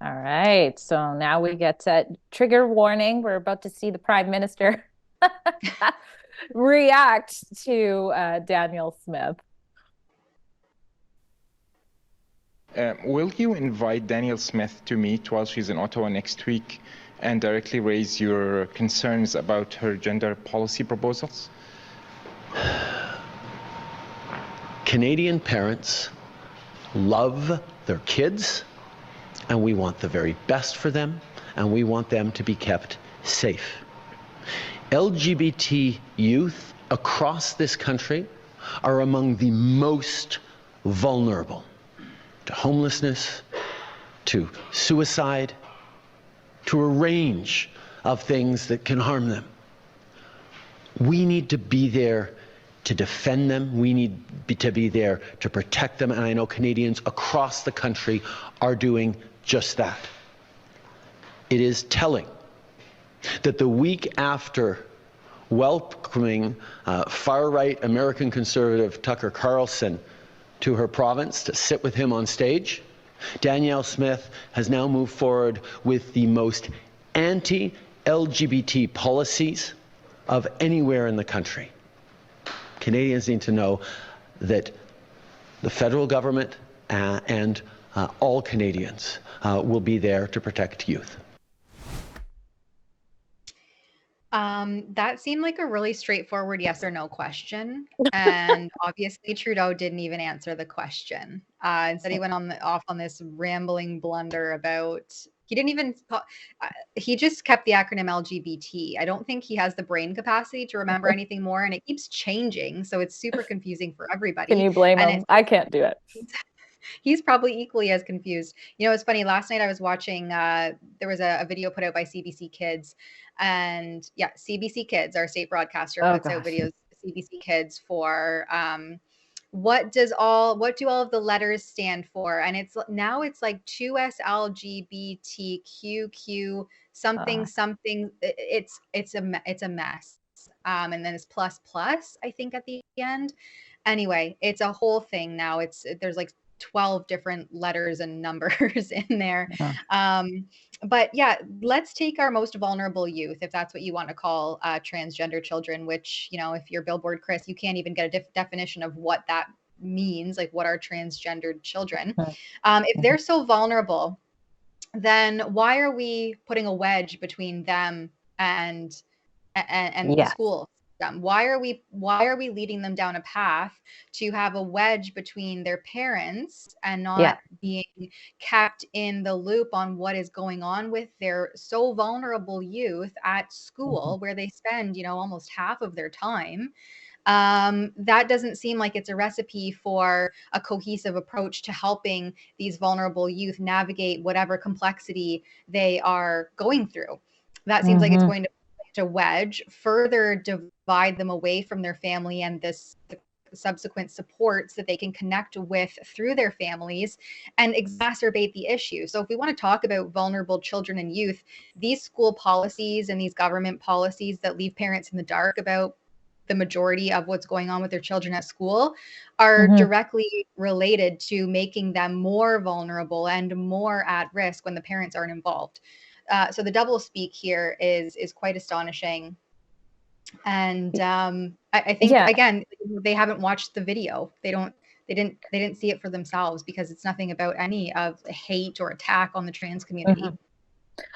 All right. So now we get to trigger warning. We're about to see the Prime Minister react to Danielle Smith. Will you invite Danielle Smith to meet while she's in Ottawa next week and directly raise your concerns about her gender policy proposals? Canadian parents love their kids, and we want the very best for them, and we want them to be kept safe. LGBT youth across this country are among the most vulnerable to homelessness, to suicide, to a range of things that can harm them. We need to be there to defend them. We need to be there to protect them. And I know Canadians across the country are doing just that. It is telling that the week after welcoming far-right American conservative Tucker Carlson to her province to sit with him on stage, Danielle Smith has now moved forward with the most anti-LGBT policies of anywhere in the country. Canadians need to know that the federal government and all Canadians will be there to protect youth. That seemed like a really straightforward yes or no question. And obviously Trudeau didn't even answer the question. Instead he went off on this rambling blunder about, he didn't even, he just kept the acronym LGBT. I don't think he has the brain capacity to remember anything more, and it keeps changing. So it's super confusing for everybody. Can you blame him? I can't do it. He's probably equally as confused. You know, it's funny. Last night I was watching, there was a video put out by CBC Kids. And yeah, CBC Kids, our state broadcaster, puts out videos, CBC Kids, for what do all of the letters stand for? And it's like 2SLGBTQQ something something. It's a mess. And then it's plus I think at the end. Anyway, it's a whole thing now. There's like 12 different letters and numbers in there. But yeah, let's take our most vulnerable youth, if that's what you want to call transgender children, which, you know, if you're Billboard Chris, you can't even get a definition of what that means. Like, what are transgendered children? If they're so vulnerable, then why are we putting a wedge between them and the school? Why are we leading them down a path to have a wedge between their parents and not being kept in the loop on what is going on with their so vulnerable youth at school, where they spend, you know, almost half of their time? That doesn't seem like it's a recipe for a cohesive approach to helping these vulnerable youth navigate whatever complexity they are going through. That seems like it's going to a wedge, further divide them away from their family and the subsequent supports that they can connect with through their families, and exacerbate the issue. So if we want to talk about vulnerable children and youth, these school policies and these government policies that leave parents in the dark about the majority of what's going on with their children at school are directly related to making them more vulnerable and more at risk when the parents aren't involved. So the double speak here is quite astonishing. And I think, again, they haven't watched the video. They didn't see it for themselves, because it's nothing about any of the hate or attack on the trans community.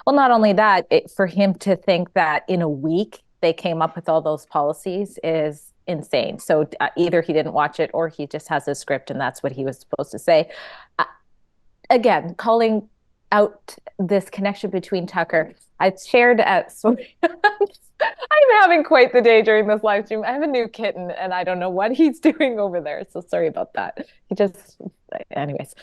Well, not only that, for him to think that in a week they came up with all those policies is insane. So either he didn't watch it, or he just has a script and that's what he was supposed to say. Again, calling out this connection between Tucker. I shared I'm having quite the day during this live stream. I have a new kitten and I don't know what he's doing over there. So sorry about that. Anyways.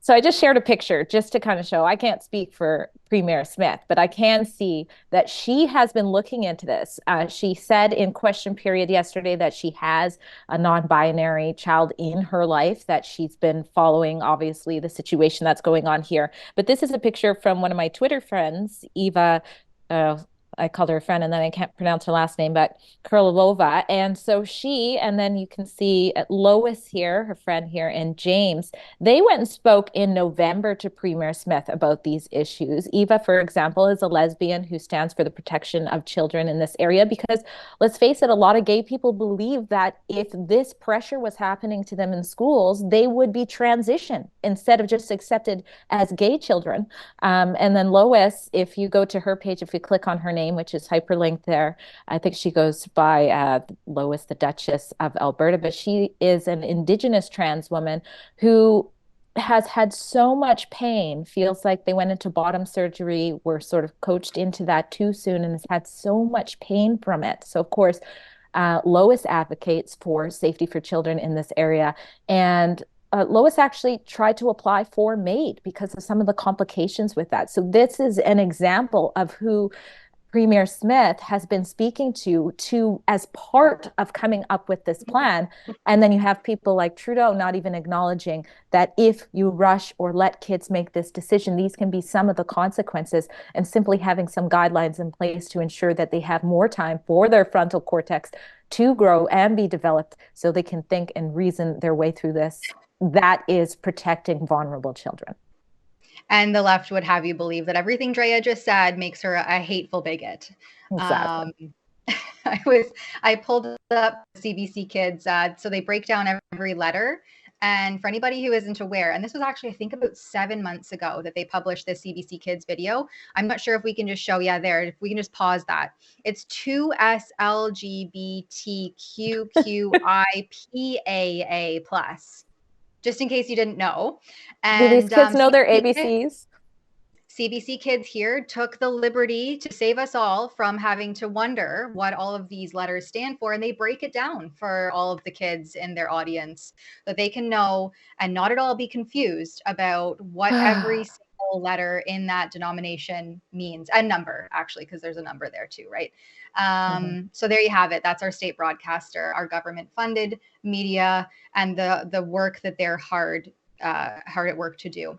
So I just shared a picture just to kind of show, I can't speak for Premier Smith, but I can see that she has been looking into this. She said in question period yesterday that she has a non-binary child in her life, that she's been following, obviously, the situation that's going on here. But this is a picture from one of my Twitter friends, Eva I called her a friend and then I can't pronounce her last name, but Kurlova. And so she, and then you can see Lois here, her friend here, and James, they went and spoke in November to Premier Smith about these issues. Eva, for example, is a lesbian who stands for the protection of children in this area because let's face it, a lot of gay people believe that if this pressure was happening to them in schools, they would be transitioned instead of just accepted as gay children. And then Lois, if you go to her page, if you click on her name, which is hyperlinked there, I think she goes by Lois, the Duchess of Alberta, but she is an Indigenous trans woman who has had so much pain, feels like they went into bottom surgery, were sort of coached into that too soon, and has had so much pain from it. So, of course, Lois advocates for safety for children in this area. And Lois actually tried to apply for MAID because of some of the complications with that. So this is an example of who Premier Smith has been speaking to as part of coming up with this plan. And then you have people like Trudeau not even acknowledging that if you rush or let kids make this decision, these can be some of the consequences, and simply having some guidelines in place to ensure that they have more time for their frontal cortex to grow and be developed so they can think and reason their way through this. That is protecting vulnerable children. And the left would have you believe that everything Drea just said makes her a hateful bigot. Exactly. I pulled up CBC Kids, so they break down every letter. And for anybody who isn't aware, and this was actually, I think, about 7 months ago that they published this CBC Kids video. I'm not sure if we can just show you there. If we can just pause that. It's 2SLGBTQQIPAA plus. Just in case you didn't know. And do these kids know their ABCs? CBC Kids here took the liberty to save us all from having to wonder what all of these letters stand for. And they break it down for all of the kids in their audience so that they can know and not at all be confused about what every single letter in that denomination means, and number, actually, because there's a number there too, right? So there you have it. That's our state broadcaster, our government funded media, and the work that they're hard at work to do.